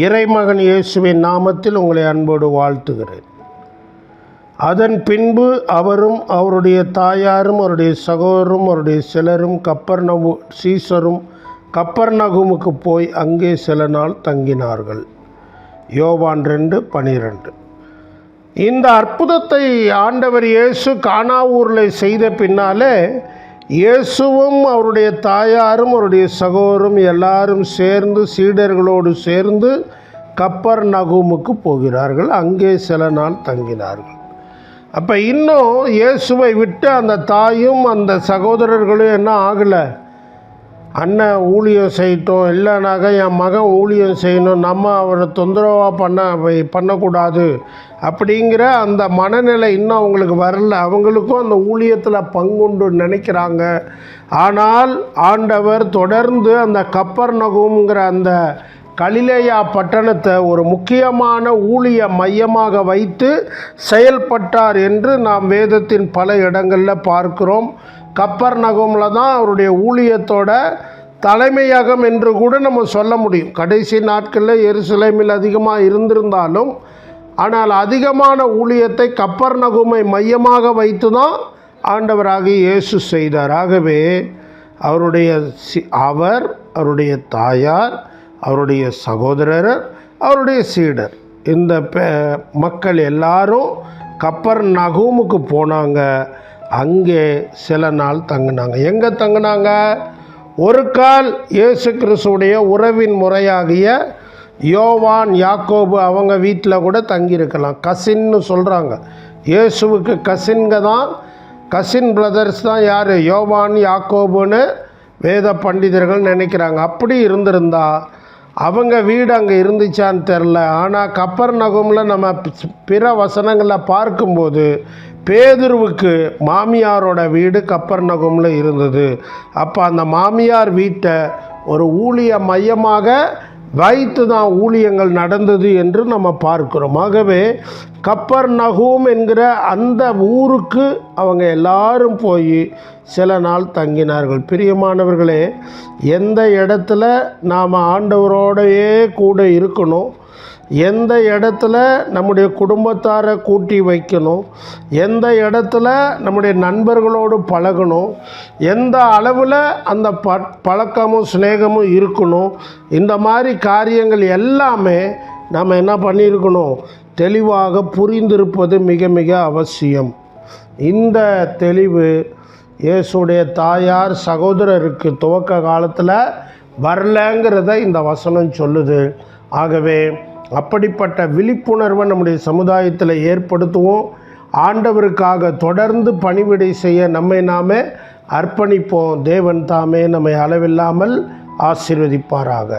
இறைமகன் இயேசுவின் நாமத்தில் உங்களை அன்போடு வாழ்த்துகிறேன். அதன் பின்பு அவரும் அவருடைய தாயாரும் அவருடைய சகோதரரும் அவருடைய சிலரும் சீசரும் கப்பர்நகூமுக்கு போய் அங்கே சில நாள் தங்கினார்கள். யோவான் 2:12. இந்த அற்புதத்தை ஆண்டவர் இயேசு கானா ஊரில் செய்த பின்னாலே இயேசுவும் அவருடைய தாயாரும் அவருடைய சகோதரரும் எல்லாரும் சேர்ந்து சீடர்களோடு சேர்ந்து கப்பர்நகூமுக்கு போகிறார்கள். அங்கே சில நாள் தங்கினார்கள். அப்போ இன்னும் இயேசுவை விட்டு அந்த தாயும் அந்த சகோதரர்களும் என்ன ஆகலை, அண்ணன் ஊழியம் செய்யட்டும், இல்லைனாக்கா என் மகன் ஊழியம் செய்யணும், நம்ம அவரை தொந்தரவாக பண்ணக்கூடாது அப்படிங்கிற அந்த மனநிலை இன்னும் அவங்களுக்கு வரல. அவங்களுக்கும் அந்த ஊழியத்தில் பங்குண்டு நினைக்கிறாங்க. ஆனால் ஆண்டவர் தொடர்ந்து அந்த கப்பர்நகூம்ங்கிற அந்த கலிலேயா பட்டணத்தை ஒரு முக்கியமான ஊழிய மையமாக வைத்து செயல்பட்டார் என்று நாம் வேதத்தின் பல இடங்களில் பார்க்கிறோம். கப்பர்நகூமில் தான் அவருடைய ஊழியத்தோட தலைமையகம் என்று கூட நம்ம சொல்ல முடியும். கடைசி நாட்களில் எருசலேமில் அதிகமாக இருந்திருந்தாலும் ஆனால் அதிகமான ஊழியத்தை கப்பர்நகூமை மையமாக வைத்து தான் ஆண்டவராகிய இயேசு செய்தார். ஆகவே அவருடைய தாயார், அவருடைய சகோதரர், அவருடைய சீடர், இந்த மக்கள் எல்லாரும் கப்பர்நகூமுக்கு போனாங்க. அங்கே சில நாள் தங்கினாங்க. எங்கே தங்கினாங்க? ஒரு கால் இயேசு கிறிஸ்துடைய உறவின் முறையாகிய யோவான், யாக்கோபு அவங்க வீட்டில் கூட தங்கியிருக்கலாம். கசின்னு சொல்கிறாங்க. இயேசுவுக்கு கசின்க தான், கசின் பிரதர்ஸ் தான் யார்? யோவான், யாக்கோபுன்னு வேத பண்டிதர்கள் நினைக்கிறாங்க. அப்படி இருந்திருந்தா அவங்க வீடு அங்கே இருந்துச்சான்னு தெரில. ஆனால் கப்பர்நகூமில் நம்ம பிற வசனங்களில் பார்க்கும்போது பேதுருவுக்கு மாமியாரோட வீடு கப்பர்நகூமில் இருந்தது. அப்போ அந்த மாமியார் வீட்டை ஒரு ஊழிய மையமாக வைத்து தான் ஊழியங்கள் நடந்தது என்று நம்ம பார்க்கிறோம். ஆகவே கப்பர்நகூம் என்கிற அந்த ஊருக்கு அவங்க எல்லாரும் போய் சில நாள் தங்கினார்கள். பிரியமானவர்களே, எந்த இடத்துல நாம் ஆண்டவரோடையே கூட இருக்கணும், எந்த இடத்துல நம்முடைய குடும்பத்தாரை கூட்டி வைக்கணும், எந்த இடத்துல நம்முடைய நண்பர்களோடு பழகணும், எந்த அளவில் அந்த பழக்கமும் சிநேகமும் இருக்கணும், இந்த மாதிரி காரியங்கள் எல்லாமே நம்ம என்ன பண்ணியிருக்கணும், தெளிவாக புரிந்திருப்பது மிக மிக அவசியம். இந்த தெளிவு இயேசுடைய தாயார் சகோதரருக்கு துவக்க காலத்தில் வரலங்கிறத இந்த வசனம் சொல்லுது. ஆகவே அப்படிப்பட்ட விழிப்புணர்வை நம்முடைய சமுதாயத்தில் ஏற்படுத்துவோம். ஆண்டவருக்காக தொடர்ந்து பணிவிடை செய்ய நம்மை நாமே அர்ப்பணிப்போம். தேவன் தாமே நம்மை அளவில்லாமல் ஆசீர்வதிப்பாராக.